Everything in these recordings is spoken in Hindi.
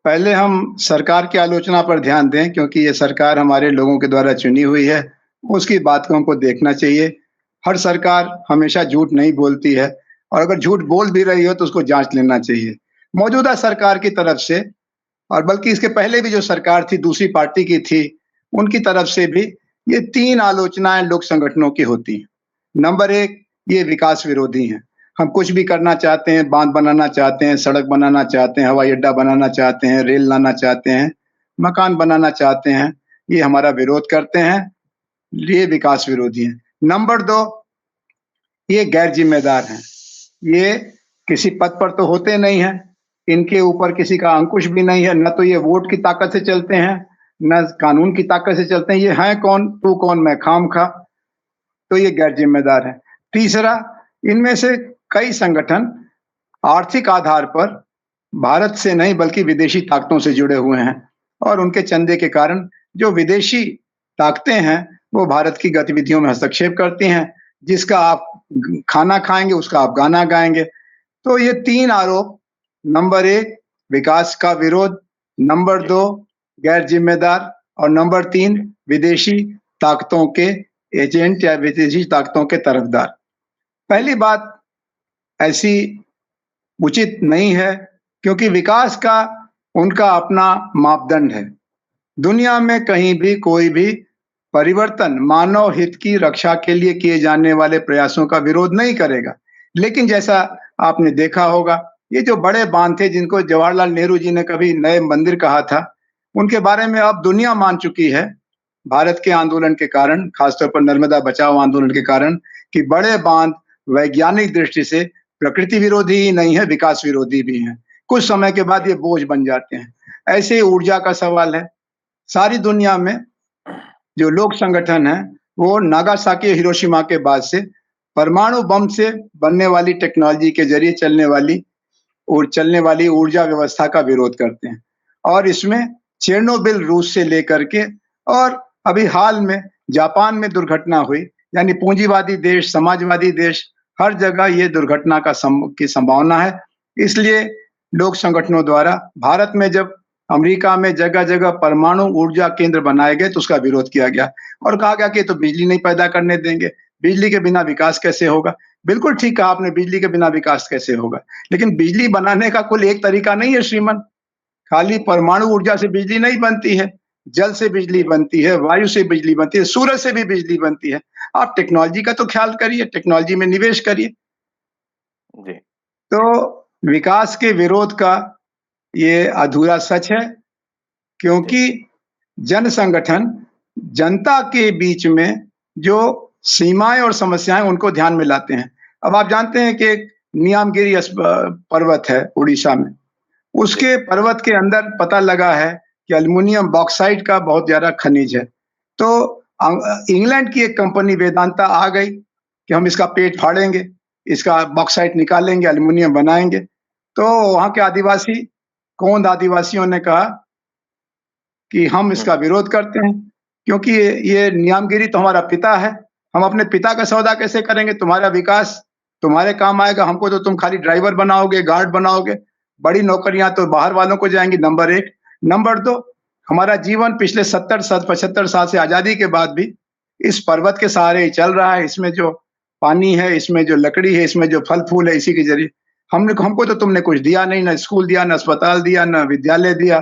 पहले हम सरकार की आलोचना पर ध्यान दें क्योंकि ये सरकार हमारे लोगों के द्वारा चुनी हुई है, उसकी बात को हमको देखना चाहिए। हर सरकार हमेशा झूठ नहीं बोलती है और अगर झूठ बोल भी रही हो तो उसको जाँच लेना चाहिए। मौजूदा सरकार की तरफ से और बल्कि इसके पहले भी जो सरकार थी दूसरी पार्टी की थी, उनकी तरफ से भी ये 3 आलोचनाएँ लोक संगठनों की होती हैं। नंबर 1 ये विकास विरोधी हैं। हम कुछ भी करना चाहते हैं, बाँध बनाना चाहते हैं, सड़क बनाना चाहते हैं, हवाई अड्डा बनाना चाहते हैं, रेल लाना चाहते हैं, मकान बनाना चाहते हैं, ये हमारा विरोध करते हैं, ये विकास विरोधी हैं। नंबर 2 ये गैर ज़िम्मेदार हैं। ये किसी पद पर तो होते नहीं हैं, इनके ऊपर किसी का अंकुश भी नहीं है, ना तो ये वोट की ताकत से चलते हैं, ना कानून की ताकत से चलते हैं। ये हैं कौन? तू कौन मैं खामखा, तो ये गैर ज़िम्मेदार हैं। तीसरा, इनमें से कई संगठन आर्थिक आधार पर भारत से नहीं बल्कि विदेशी ताकतों से जुड़े हुए हैं और उनके चंदे के कारण जो विदेशी ताकतें हैं, वो भारत की गतिविधियों में हस्तक्षेप करती हैं। जिसका आप खाना खाएँगे, उसका आप गाना गाएँगे। तो ये 3 आरोप नंबर 1 विकास का विरोध, नंबर जी। 2 गैर ज़िम्मेदार और नंबर 3 विदेशी ताकतों के एजेंट या विदेशी ताकतों के तरफदार। पहली बात ऐसी उचित नहीं है क्योंकि विकास का उनका अपना मापदंड है। दुनिया में कहीं भी कोई भी परिवर्तन मानव हित की रक्षा के लिए किए जाने वाले प्रयासों का विरोध नहीं करेगा। लेकिन जैसा आपने देखा होगा, ये जो बड़े बाँध थे जिनको जवाहरलाल नेहरू जी ने कभी नए मंदिर कहा था, उनके बारे में अब दुनिया मान चुकी है, भारत के आंदोलन के कारण, खासतौर पर नर्मदा बचाओ आंदोलन के कारण कि बड़े बाँध वैज्ञानिक दृष्टि से प्रकृति विरोधी ही नहीं है, विकास विरोधी भी हैं। कुछ समय के बाद ये बोझ बन जाते हैं। ऐसे ही ऊर्जा का सवाल है। सारी दुनिया में जो लोक संगठन हैं, वो नागासाकी, हिरोशिमा के बाद से परमाणु बम से बनने वाली टेक्नोलॉजी के ज़रिए चलने वाली ऊर्जा व्यवस्था का विरोध करते हैं। और इसमें चेरनोबिल रूस से लेकर के और अभी हाल में जापान में दुर्घटना हुई, यानी पूंजीवादी देश, समाजवादी देश, हर जगह ये दुर्घटना की संभावना है। इसलिए लोक संगठनों द्वारा भारत में जब अमेरिका में जगह-जगह परमाणु ऊर्जा केंद्र बनाए गए तो उसका विरोध किया गया और कहा गया कि ये तो बिजली नहीं पैदा करने देंगे, बिजली के बिना विकास कैसे होगा? बिल्कुल ठीक कहा आपने, बिजली के बिना विकास कैसे होगा? लेकिन बिजली बनाने का कुल एक तरीका नहीं है श्रीमान, खाली परमाणु ऊर्जा से बिजली नहीं बनती है, जल से बिजली बनती है, वायु से बिजली बनती है, सूरज से भी बिजली बनती है। आप टेक्नोलॉजी का तो ख्याल करिए, टेक्नोलॉजी में निवेश करिए। जी। तो विकास के विरोध का ये अधूरा सच है जी। क्योंकि जन संगठन जनता के बीच में जो सीमाएँ और समस्याएँ उनको ध्यान में लाते हैं। अब आप जानते हैं कि एक नियामगिरी पर्वत है उड़ीसा में। जी। उसके पर्वत के अंदर पता लगा है कि एल्युमिनियम बॉक्साइट का बहुत ज़्यादा खनिज है। तो इंग्लैंड की एक कंपनी वेदांता आ गई कि हम इसका पेट फाड़ेंगे, इसका बॉक्साइट निकालेंगे, एल्युमिनियम बनाएँगे। तो वहाँ के आदिवासी, गोंड आदिवासियों ने कहा कि हम हुँ। इसका विरोध करते हैं, क्योंकि ये नियामगिरी तो हमारा पिता है, हम अपने पिता का सौदा कैसे करेंगे? तुम्हारा विकास तुम्हारे काम आएगा, हमको तो तुम खाली ड्राइवर बनाओगे, गार्ड बनाओगे, बड़ी नौकरियाँ तो बाहर वालों को जाएँगी, नंबर 1। नंबर 2 हमारा जीवन पिछले 70 साल 75 साल से आज़ादी के बाद भी इस पर्वत के सहारे ही चल रहा है, इसमें जो पानी है, इसमें जो लकड़ी है, इसमें जो फल-फूल है, इसी के ज़रिए। हमको तो तुमने कुछ दिया नहीं, ना स्कूल दिया, ना अस्पताल दिया, ना विद्यालय दिया,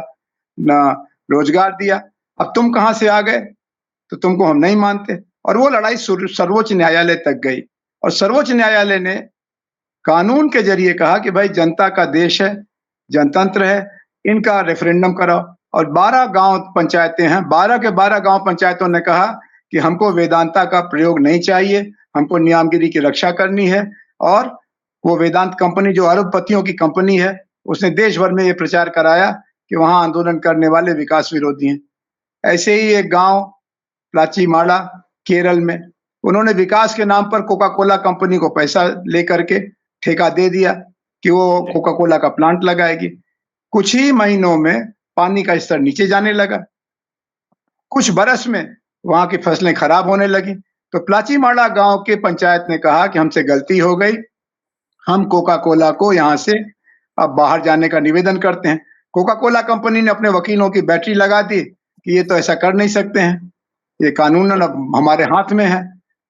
ना रोज़गार दिया। अब तुम कहाँ से आ गए? तो तुमको हम नहीं मानते और वो लड़ाई सर्वोच्च न्यायालय तक गई और सर्वोच्च न्यायालय ने कानून के ज़रिए कहा कि भाई जनता का देश है, जनतंत्र है, इनका रेफरेंडम कराओ और 12 गाँव पंचायतें हैं, 12 के 12 गाँव पंचायतों ने कहा कि हमको वेदांता का प्रयोग नहीं चाहिए, हमको नियामगिरी की रक्षा करनी है और वो वेदांत कंपनी जो अरबपतियों की कंपनी है, उसने देश भर में ये प्रचार कराया कि वहाँ आंदोलन करने वाले विकास विरोधी हैं। ऐसे ही एक गाँव प्लाचीमाला केरल में, उन्होंने विकास के नाम पर कोका कोला कंपनी को पैसा लेकर के ठेका दे दिया कि वो जी। कोका कोला का प्लांट लगाएगी। कुछ ही महीनों में पानी का स्तर नीचे जाने लगा। कुछ बरस में वहाँ की फसलें खराब होने लगी। तो प्लाचीमाला गाँव के पंचायत ने कहा कि हमसे गलती हो गई, हम कोका कोला को यहाँ से अब बाहर जाने का निवेदन करते हैं। कोका कोला कंपनी ने अपने वकीलों की बैटरी लगा दी कि ये तो ऐसा कर नहीं सकते हैं, ये कानून अब हमारे हाथ में है।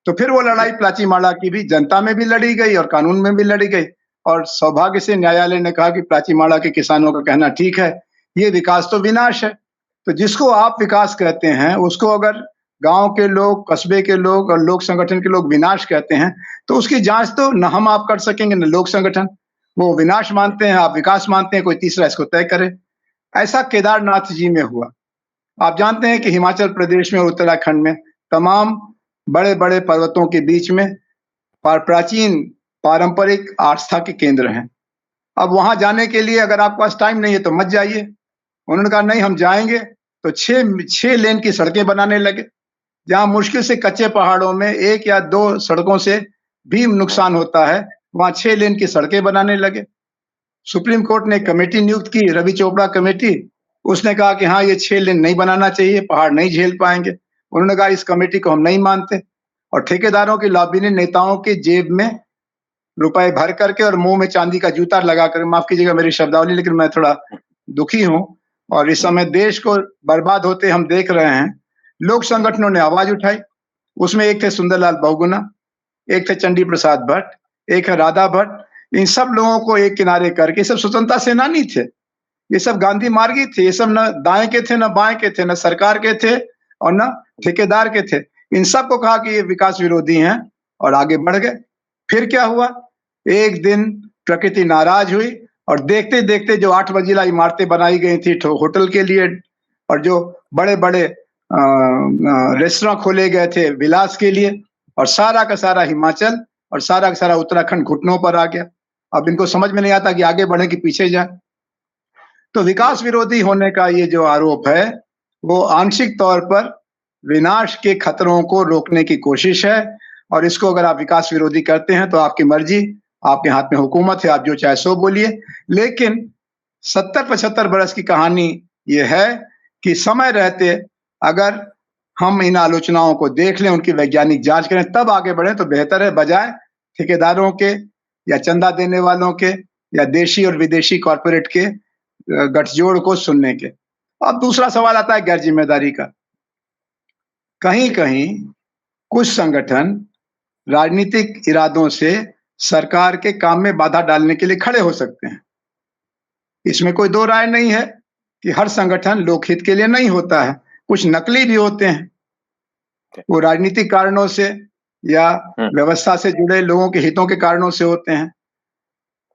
तो फिर वो लड़ाई प्लाची माड़ा की भी जनता में भी लड़ी गई और कानून में भी लड़ी गई, और सौभाग्य से न्यायालय ने कहा कि प्लाची माड़ा के किसानों का कहना ठीक है, ये विकास तो विनाश है। तो जिसको आप विकास कहते हैं, उसको अगर गांव के लोग, कस्बे के लोग और लोक संगठन के लोग विनाश कहते हैं, तो उसकी जांच तो न हम आप कर सकेंगे, न लोक संगठन। वो विनाश मानते हैं, आप विकास मानते हैं, कोई तीसरा इसको तय करे। ऐसा केदारनाथ जी में हुआ। आप जानते हैं कि हिमाचल प्रदेश में और उत्तराखंड में तमाम बड़े-बड़े पर्वतों के बीच में प्राचीन पारंपरिक आस्था के केंद्र हैं। अब वहां जाने के लिए अगर आपके पास टाइम नहीं है तो मत जाइए। उन्होंने कहा नहीं, हम जाएंगे। तो 6 लेन की सड़कें बनाने लगे, जहां मुश्किल से कच्चे पहाड़ों में 1 या 2 सड़कों से भी नुकसान होता है, वहां 6 लेन की सड़कें बनाने लगे। सुप्रीम कोर्ट ने एक कमेटी नियुक्त की, रवि चोपड़ा कमेटी। उसने कहा कि हाँ, ये 6 लेन नहीं बनाना चाहिए, पहाड़ नहीं झेल पाएंगे। उन्होंने कहा इस कमेटी को हम नहीं मानते, और ठेकेदारों की लॉबी ने नेताओं के जेब में रुपए भर करके और मुंह में चांदी का जूता लगाकर, माफ कीजिएगा मेरी शब्दावली, लेकिन मैं थोड़ा दुखी हूं, और इस समय देश को बर्बाद होते हम देख रहे हैं। लोक संगठनों ने आवाज उठाई। उसमें एक थे सुंदरलाल बहुगुणा, एक थे चंडी प्रसाद भट्ट, एक है राधा भट्ट। इन सब लोगों को एक किनारे करके, सब स्वतंत्रता सेनानी थे, ये सब गांधी मार्गी थे, ये सब न दाएं के थे, न बाएं के थे, न सरकार के थे और न ठेकेदार के थे। इन सबको कहा कि ये विकास विरोधी हैं और आगे बढ़ गए। फिर क्या हुआ? एक दिन प्रकृति नाराज हुई और देखते देखते जो 8 मंजिला इमारतें बनाई गई थी होटल के लिए, और जो बड़े बड़े रेस्टोरेंट खोले गए थे विलास के लिए, और सारा का सारा हिमाचल और सारा का सारा उत्तराखंड घुटनों पर आ गया। अब इनको समझ में नहीं आता कि आगे बढ़े कि पीछे जाए। तो विकास विरोधी होने का ये जो आरोप है, वो आंशिक तौर पर विनाश के खतरों को रोकने की कोशिश है, और इसको अगर आप विकास विरोधी करते हैं तो आपकी मर्जी, आपके हाथ में हुकूमत है, आप जो चाहे सो बोलिए। लेकिन 70-75 बरस की कहानी ये है कि समय रहते अगर हम इन आलोचनाओं को देख लें, उनकी वैज्ञानिक जांच करें, तब आगे बढ़ें तो बेहतर है, बजाय ठेकेदारों के या चंदा देने वालों के या देशी और विदेशी कॉर्पोरेट के गठजोड़ को सुनने के। अब दूसरा सवाल आता है गैर जिम्मेदारी का। कहीं-कहीं कुछ संगठन राजनीतिक इरादों से सरकार के काम में बाधा डालने के लिए खड़े हो सकते हैं। इसमें कोई दो राय नहीं है कि हर संगठन लोकहित के लिए नहीं होता है, कुछ नकली भी होते हैं। वो राजनीतिक कारणों से या व्यवस्था से जुड़े लोगों के हितों के कारणों से होते हैं।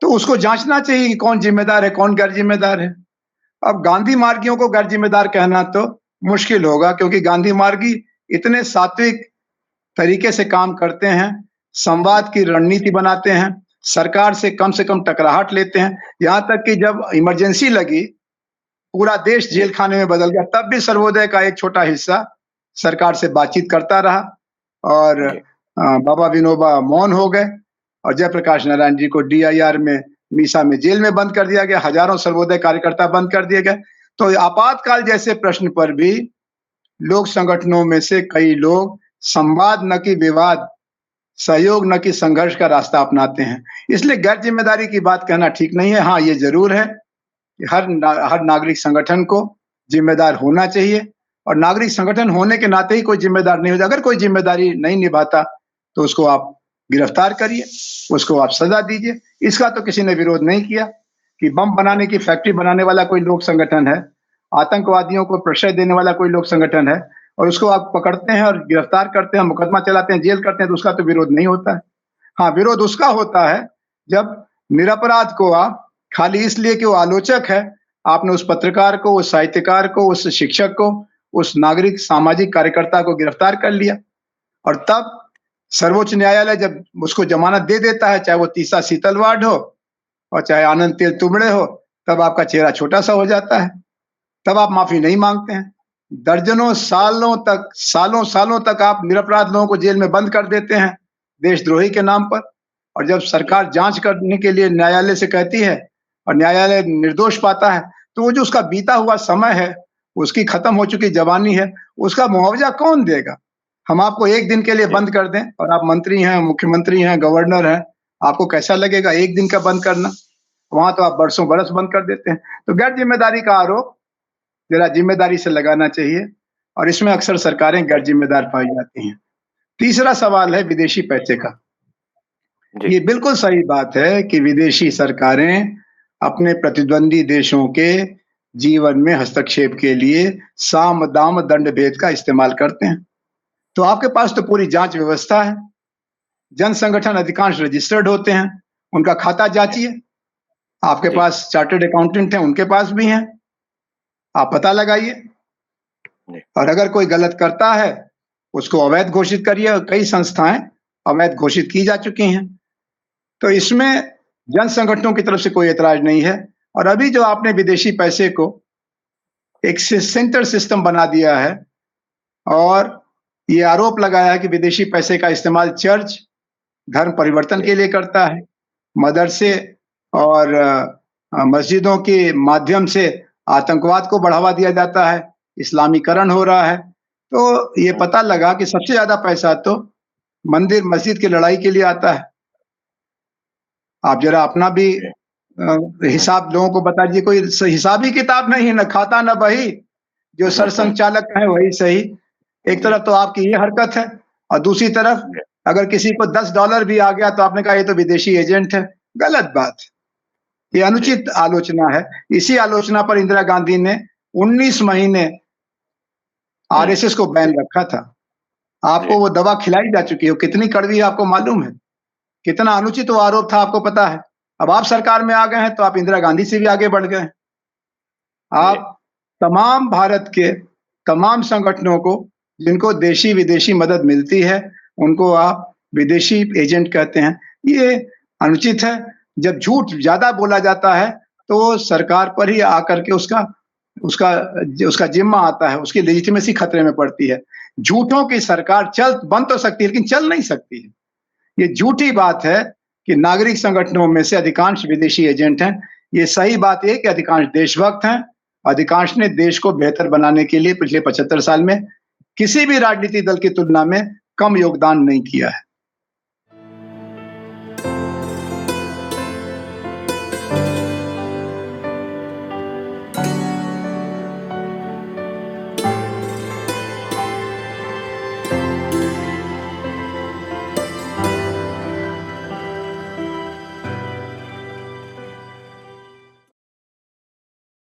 तो उसको जांचना चाहिए कि कौन जिम्मेदार है, कौन गैर जिम्मेदार है। अब गांधी मार्गियों को गैर जिम्मेदार कहना तो मुश्किल होगा, क्योंकि गांधी मार्गी इतने सात्विक तरीके से काम करते हैं, संवाद की रणनीति बनाते हैं, सरकार से कम टकराहट लेते हैं। यहाँ तक कि जब इमरजेंसी लगी, पूरा देश जेल खाने में बदल गया, तब भी सर्वोदय का एक छोटा हिस्सा सरकार से बातचीत करता रहा, और बाबा विनोबा मौन हो गए, और जयप्रकाश नारायण जी को DIR में, मीसा में जेल में बंद कर दिया गया, हजारों सर्वोदय कार्यकर्ता बंद कर दिए गए। तो आपातकाल जैसे प्रश्न पर भी लोक संगठनों में से कई लोग संवाद न कि विवाद, सहयोग न कि संघर्ष का रास्ता अपनाते हैं। इसलिए गैर जिम्मेदारी की बात कहना ठीक नहीं है। हाँ, ये जरूर है कि हर नागरिक संगठन को जिम्मेदार होना चाहिए, और नागरिक संगठन होने के नाते ही कोई जिम्मेदार नहीं होता। अगर कोई जिम्मेदारी नहीं निभाता तो उसको आप गिरफ्तार करिए, उसको आप सजा दीजिए। इसका तो किसी ने विरोध नहीं किया कि बम बनाने की फैक्ट्री बनाने वाला कोई लोक संगठन है, आतंकवादियों को प्रश्रय देने वाला कोई लोक संगठन है, और उसको आप पकड़ते हैं और गिरफ्तार करते हैं, मुकदमा चलाते हैं, जेल करते हैं, तो उसका तो विरोध नहीं होता है। हाँ, विरोध उसका होता है जब निरपराध को आप खाली इसलिए कि वो आलोचक है, आपने उस पत्रकार को, उस साहित्यकार को, उस शिक्षक को, उस नागरिक सामाजिक कार्यकर्ता को गिरफ्तार कर लिया, और तब सर्वोच्च न्यायालय जब उसको जमानत दे देता है, चाहे वो तीसा सीतलवाड़ हो और चाहे आनंद तेल तुबड़े हो, तब आपका चेहरा छोटा सा हो जाता है, तब आप माफी नहीं मांगते हैं। दर्जनों सालों तक आप निरपराध लोगों को जेल में बंद कर देते हैं देशद्रोही के नाम पर, और जब सरकार जांच करने के लिए न्यायालय से कहती है और न्यायालय निर्दोष पाता है, तो वो जो उसका बीता हुआ समय है, उसकी खत्म हो चुकी जवानी है, उसका मुआवजा कौन देगा? हम आपको एक दिन के लिए बंद कर दें, और आप मंत्री हैं, मुख्यमंत्री हैं, गवर्नर हैं, आपको कैसा लगेगा एक दिन का बंद करना? वहां तो आप बरसों बरस बंद कर देते हैं। तो गैर जिम्मेदारी का आरोप जरा जिम्मेदारी से लगाना चाहिए और इसमें अक्सर सरकारें गैर जिम्मेदार पाई जाती हैं। तीसरा सवाल है विदेशी पैसे का। जी। ये बिल्कुल सही बात है कि विदेशी सरकारें अपने प्रतिद्वंदी देशों के जीवन में हस्तक्षेप के लिए साम, दाम, दंड भेद का इस्तेमाल करते हैं। तो आपके पास तो पूरी जांच व्यवस्था है। जन संगठन अधिकांश रजिस्टर्ड होते हैं, उनका खाता जांचिए। आपके जी। पास चार्टर्ड अकाउंटेंट हैं, उनके पास भी हैं। आप पता लगाइए जी। और अगर कोई गलत करता है, उसको अवैध घोषित करिए और कई संस्थाएं अवैध घोषित की जा चुकी हैं। तो इसमें जन संगठनों की तरफ से कोई ऐतराज नहीं है और अभी जो आपने विदेशी पैसे को एक सेंटर सिस्टम बना दिया है और ये आरोप लगाया है कि विदेशी पैसे का इस्तेमाल चर्च धर्म परिवर्तन के लिए करता है, मदरसे और मस्जिदों के माध्यम से आतंकवाद को बढ़ावा दिया जाता है, इस्लामीकरण हो रहा है। तो ये पता लगा कि सबसे ज़्यादा पैसा तो मंदिर, मस्जिद की लड़ाई के लिए आता है। आप ज़रा अपना भी हिसाब लोगों को बता दीजिए, कोई हिसाबी किताब नहीं, ना खाता ना बही, जो सरसंघचालक है वही सही। एक तरफ तो आपकी ये हरकत है और दूसरी तरफ अगर किसी को $10 भी आ गया तो आपने कहा ये तो विदेशी एजेंट है। गलत बात, ये अनुचित आलोचना है। इसी आलोचना पर इंदिरा गांधी ने 19 महीने आरएसएस को बैन रखा था। आपको वो दवा खिलाई जा चुकी है, कितनी कड़वी है आपको मालूम है? कितना अनुचित वो आरोप था आपको पता है? अब आप सरकार में आ गए हैं तो आप इंदिरा गांधी से भी आगे बढ़ गए हैं। आप तमाम भारत के तमाम संगठनों को जिनको देशी विदेशी मदद मिलती है, उनको आप विदेशी एजेंट कहते हैं। ये अनुचित है। जब झूठ ज़्यादा बोला जाता है, तो सरकार पर ही आकर के उसका उसका जिम्मा आता है, उसकी लेजिटिमेसी खतरे में पड़ती है। झूठों की सरकार बन तो सकती है, लेकिन चल नहीं सकती है। ये झूठी बात है कि नागरिक संगठनों में से अधिकांश विदेशी एजेंट हैं। ये सही बात है कि अधिकांश देशभक्त हैं। अधिकांश ने देश को बेहतर बनाने के लिए पिछले 75 साल में किसी भी राजनीतिक दल की तुलना में कम योगदान नहीं किया है।